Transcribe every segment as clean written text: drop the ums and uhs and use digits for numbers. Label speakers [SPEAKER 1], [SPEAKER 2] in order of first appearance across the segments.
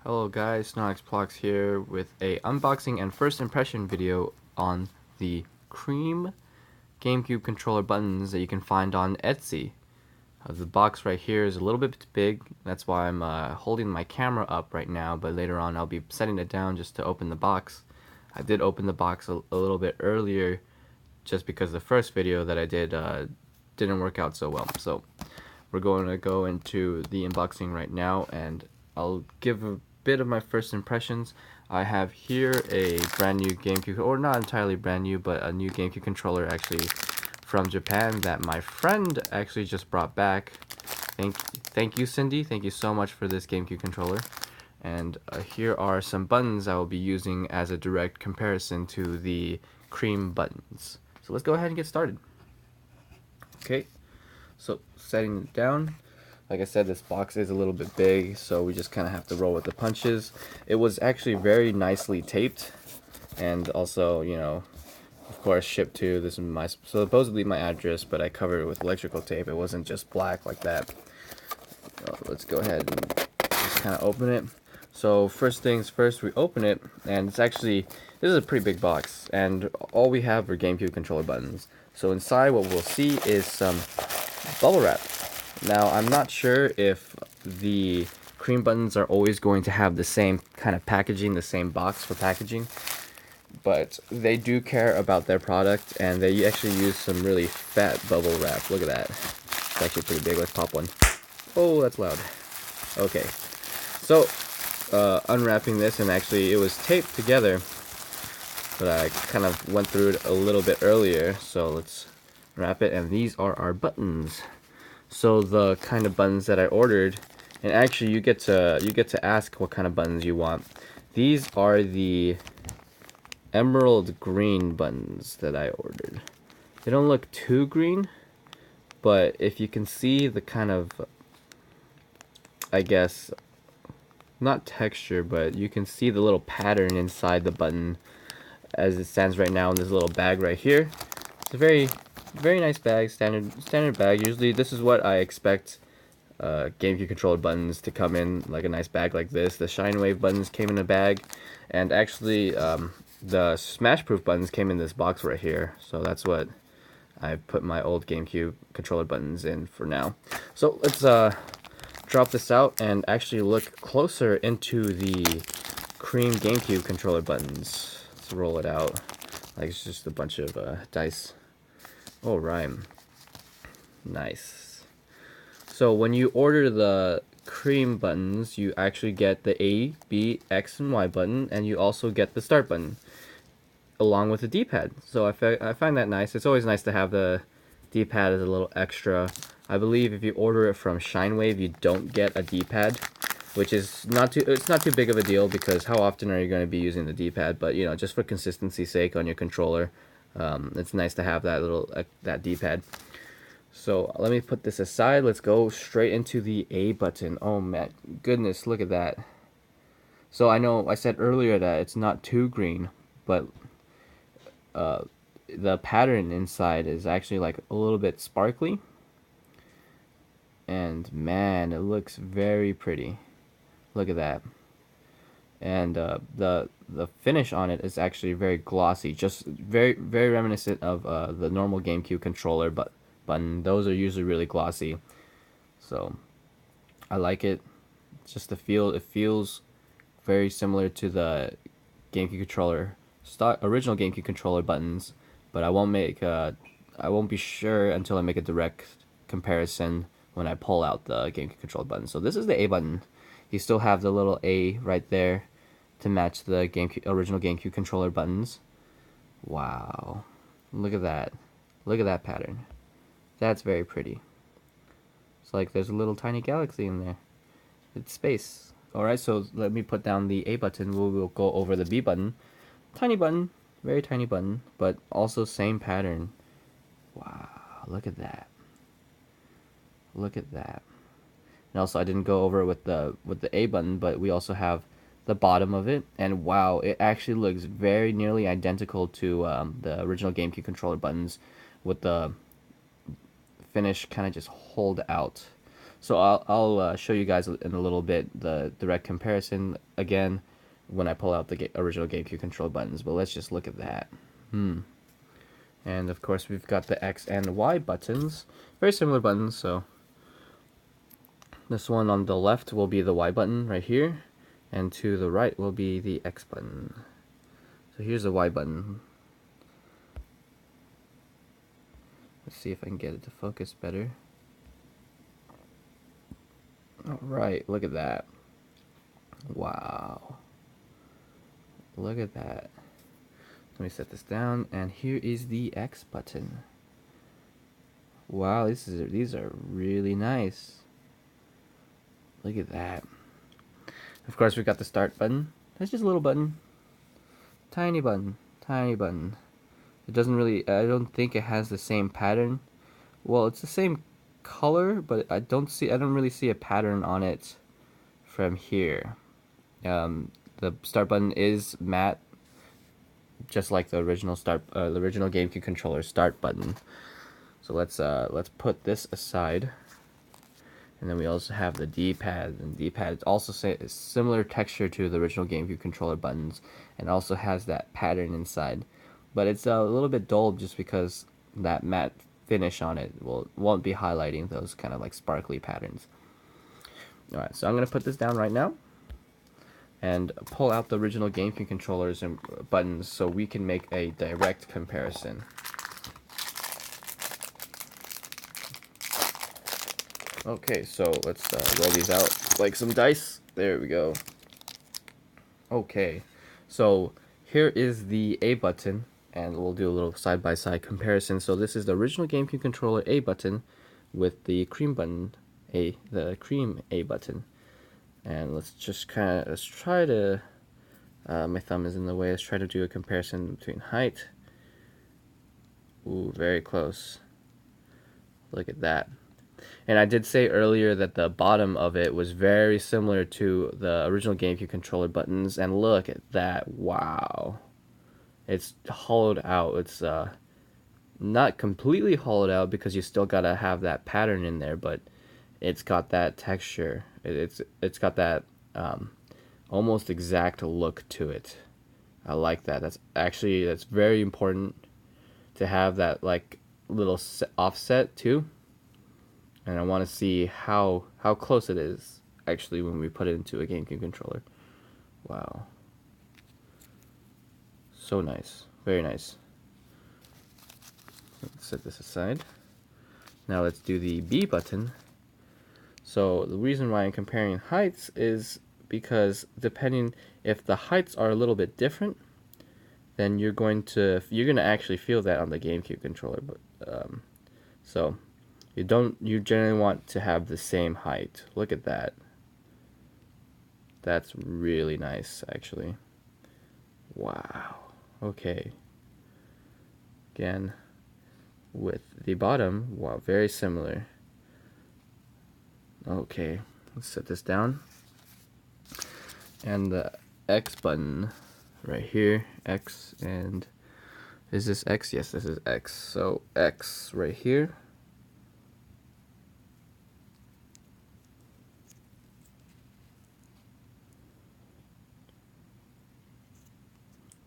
[SPEAKER 1] Hello guys, Snoxplox here with a unboxing and first impression video on the Cream Gamecube controller buttons that you can find on Etsy. The box right here is a little bit big, that's why I'm holding my camera up right now, but later on I'll be setting it down just to open the box. I did open the box a little bit earlier just because the first video that I did didn't work out so well. So we're going to go into the unboxing right now and I'll give a bit of my first impressions. I have here a brand new GameCube, or not entirely brand new, but a new GameCube controller actually from Japan that my friend actually just brought back. Thank you, Cindy. Thank you so much for this GameCube controller. And here are some buttons I will be using as a direct comparison to the Cream buttons. So let's go ahead and get started. Okay, so setting it down. Like I said, this box is a little bit big, so we just kind of have to roll with the punches. It was actually very nicely taped, and also, you know, of course, shipped to. This is my supposedly my address, but I covered it with electrical tape. It wasn't just black like that. Let's go ahead and just kind of open it. So first things first, we open it, and it's actually, this is a pretty big box, and all we have are GameCube controller buttons. So inside, what we'll see is some bubble wrap. Now, I'm not sure if the Cream buttons are always going to have the same kind of packaging, the same box for packaging, but they do care about their product, and they actually use some really fat bubble wrap. Look at that. It's actually pretty big. Let's pop one. Oh, that's loud. Okay. So, unwrapping this, and actually it was taped together, but I kind of went through it a little bit earlier, so let's wrap it, and these are our buttons. So the kind of buttons that I ordered, and actually you get to ask what kind of buttons you want. These are the emerald green buttons that I ordered. They don't look too green, but if you can see the kind of, I guess, not texture, but you can see the little pattern inside the button as it stands right now in this little bag right here. It's a very nice bag, standard bag. Usually this is what I expect GameCube controller buttons to come in, like a nice bag like this. The Shine Wave buttons came in a bag, and actually the Smash Proof buttons came in this box right here. So that's what I put my old GameCube controller buttons in for now. So let's drop this out and actually look closer into the Cream GameCube controller buttons. Let's roll it out. Like it's just a bunch of dice. Oh, rhyme. Nice. So when you order the Cream buttons, you actually get the A, B, X, and Y button, and you also get the start button, along with the D-pad. So I find that nice. It's always nice to have the D-pad as a little extra. I believe if you order it from Shine Wave, you don't get a D-pad, which is it's not too big of a deal, because how often are you going to be using the D-pad? But you know, just for consistency's sake on your controller, it's nice to have that little that D-pad. So let me put this aside. Let's go straight into the A button. Oh man, goodness, look at that. So I know I said earlier that it's not too green, but the pattern inside is actually like a little bit sparkly. And man, it looks very pretty. Look at that. And the finish on it is actually very glossy, just very reminiscent of the normal GameCube controller button. Those are usually really glossy, so I like it. It's just the feel. It feels very similar to the GameCube controller, original GameCube controller buttons, but I won't be sure until I make a direct comparison when I pull out the GameCube controller button. So this is the A button. You still have the little A right there to match the original GameCube controller buttons. Wow. Look at that. Look at that pattern. That's very pretty. It's like there's a little tiny galaxy in there. It's space. Alright, so let me put down the A button. We'll go over the B button. Tiny button. Very tiny button. But also same pattern. Wow. Look at that. Look at that. And also I didn't go over it with the A button, but we also have the bottom of it, and wow, it actually looks very nearly identical to the original GameCube controller buttons, with the finish kind of just hold out. So I'll show you guys in a little bit the direct comparison again when I pull out the original GameCube control buttons, but let's just look at that. And of course we've got the X and Y buttons, very similar buttons. So this one on the left will be the Y button right here, and to the right will be the X button. So here's the Y button. Let's see if I can get it to focus better. Alright, look at that. Wow. Look at that. Let me set this down, and here is the X button. Wow, these are really nice. Look at that. Of course, we've got the start button. That's just a little button. Tiny button. Tiny button. It doesn't really, I don't think it has the same pattern. Well, it's the same color, but I don't really see a pattern on it from here. The start button is matte, just like the original the original GameCube controller start button. So let's put this aside, and then we also have the D-pad. And D-pad is also similar texture to the original GameCube controller buttons, and also has that pattern inside, but it's a little bit dull just because that matte finish on it won't be highlighting those kind of like sparkly patterns. Alright, so I'm gonna put this down right now and pull out the original GameCube controllers and buttons so we can make a direct comparison. Okay, so let's roll these out like some dice. There we go. Okay, so here is the A button, and we'll do a little side-by-side comparison. So this is the original GameCube controller A button with the cream button the cream A button. And let's try to, my thumb is in the way, let's try to do a comparison between height. Ooh, very close. Look at that. And I did say earlier that the bottom of it was very similar to the original GameCube controller buttons, and look at that. Wow. It's hollowed out. It's not completely hollowed out because you still gotta have that pattern in there, but it's got that texture. It's got that almost exact look to it. I like that. That's very important to have that like little offset too. And I want to see how close it is actually when we put it into a GameCube controller. Wow. So nice. Very nice. Let's set this aside. Now let's do the B button. So the reason why I'm comparing heights is because depending if the heights are a little bit different, then you're gonna actually feel that on the GameCube controller. But so you generally want to have the same height. Look at that. That's really nice, actually. Wow. Okay. Again, with the bottom, wow, very similar. Okay, let's set this down. And the X button right here, X, and is this X? Yes, this is X. So X right here.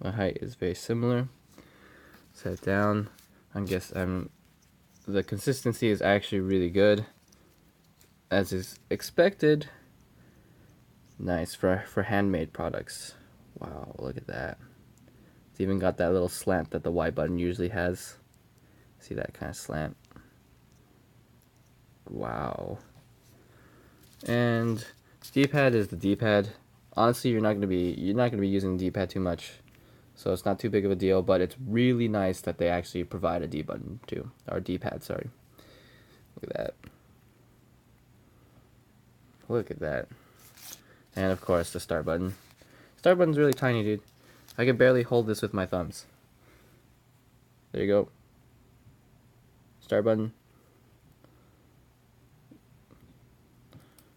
[SPEAKER 1] The height is very similar. Set it down. The consistency is actually really good, as is expected. Nice for handmade products. Wow, look at that. It's even got that little slant that the Y button usually has. See that kind of slant? Wow. And D-pad is the D-pad. Honestly, you're not gonna be using the D-pad too much, so it's not too big of a deal. But it's really nice that they actually provide a D button too, or D-pad. Sorry. Look at that. Look at that. And of course, the start button. Start button's really tiny, dude. I can barely hold this with my thumbs. There you go. Start button.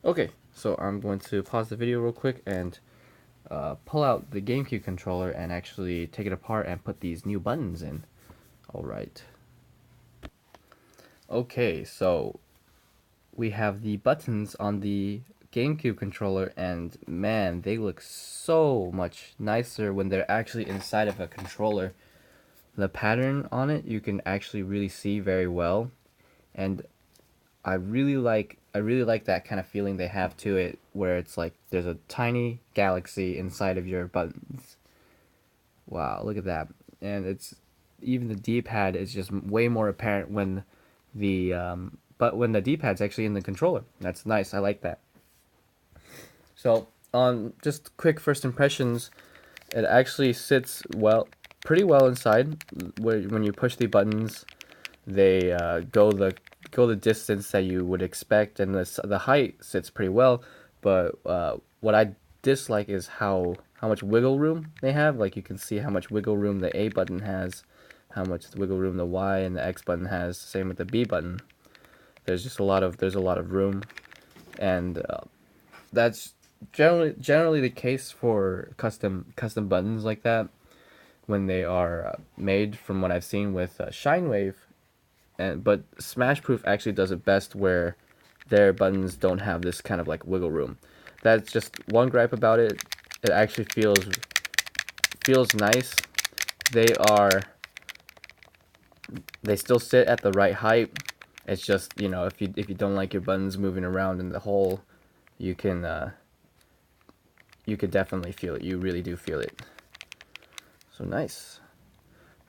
[SPEAKER 1] Okay, so I'm going to pause the video real quick and pull out the GameCube controller and actually take it apart and put these new buttons in. Alright. Okay, so we have the buttons on the GameCube controller, and man, they look so much nicer when they're actually inside of a controller. The pattern on it you can actually really see very well, and I really like that kind of feeling they have to it, where it's like there's a tiny galaxy inside of your buttons. Wow, look at that. And it's even the D-pad is just way more apparent when when the D-pad's actually in the controller. That's nice. I like that. So, on just quick first impressions, it actually sits pretty well inside. When you push the buttons, they go the distance that you would expect, and the height sits pretty well. But what I dislike is how much wiggle room they have. Like, you can see how much wiggle room the A button has, how much wiggle room the Y and the X button has. Same with the B button. There's a lot of room, and that's generally the case for custom buttons like that when they are made, from what I've seen with Shinewave. But Smashproof actually does it best, where their buttons don't have this kind of like wiggle room. That's just one gripe about it. It actually feels nice. They still sit at the right height. It's just, if you don't like your buttons moving around in the hole, you could definitely feel it. You really do feel it. So nice.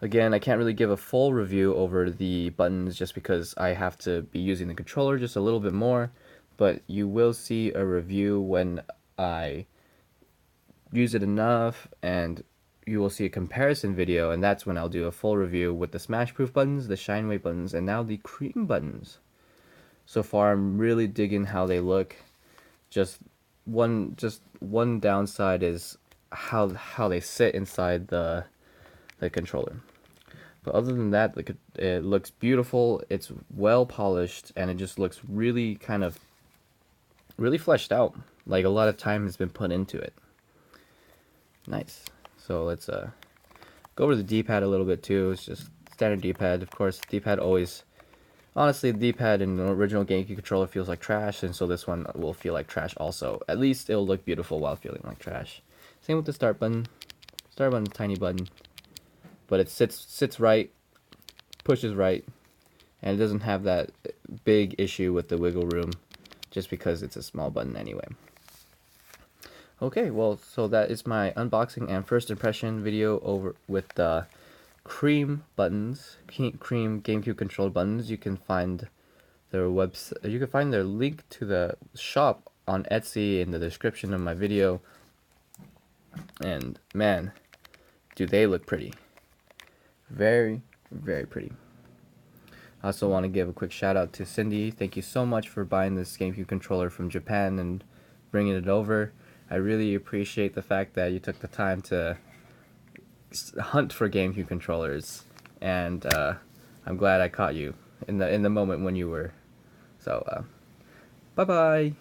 [SPEAKER 1] Again, I can't really give a full review over the buttons just because I have to be using the controller just a little bit more, but you will see a review when I use it enough, and you will see a comparison video, and that's when I'll do a full review with the Smashproof buttons, the Shinewave buttons, and now the Cream buttons. So far, I'm really digging how they look. Just one downside is how they sit inside the controller. But other than that, it looks beautiful. It's well polished, and it just looks really really fleshed out. Like, a lot of time has been put into it. Nice. So let's go over the D-pad a little bit too. It's just standard D-pad. Of course, D-pad always. Honestly, the D-pad in the original GameCube controller feels like trash, and so this one will feel like trash also. At least it'll look beautiful while feeling like trash. Same with the start button. Start button's a tiny button, but it sits right, pushes right, and it doesn't have that big issue with the wiggle room, just because it's a small button anyway. Okay, well, so that is my unboxing and first impression video over with the Cream buttons, Cream GameCube controller buttons. You can find their website. You can find their link to the shop on Etsy in the description of my video. And man, do they look pretty! Very, very pretty. I also want to give a quick shout out to Cindy. Thank you so much for buying this GameCube controller from Japan and bringing it over. I really appreciate the fact that you took the time to hunt for GameCube controllers, and I'm glad I caught you in the moment when you were. So, bye bye.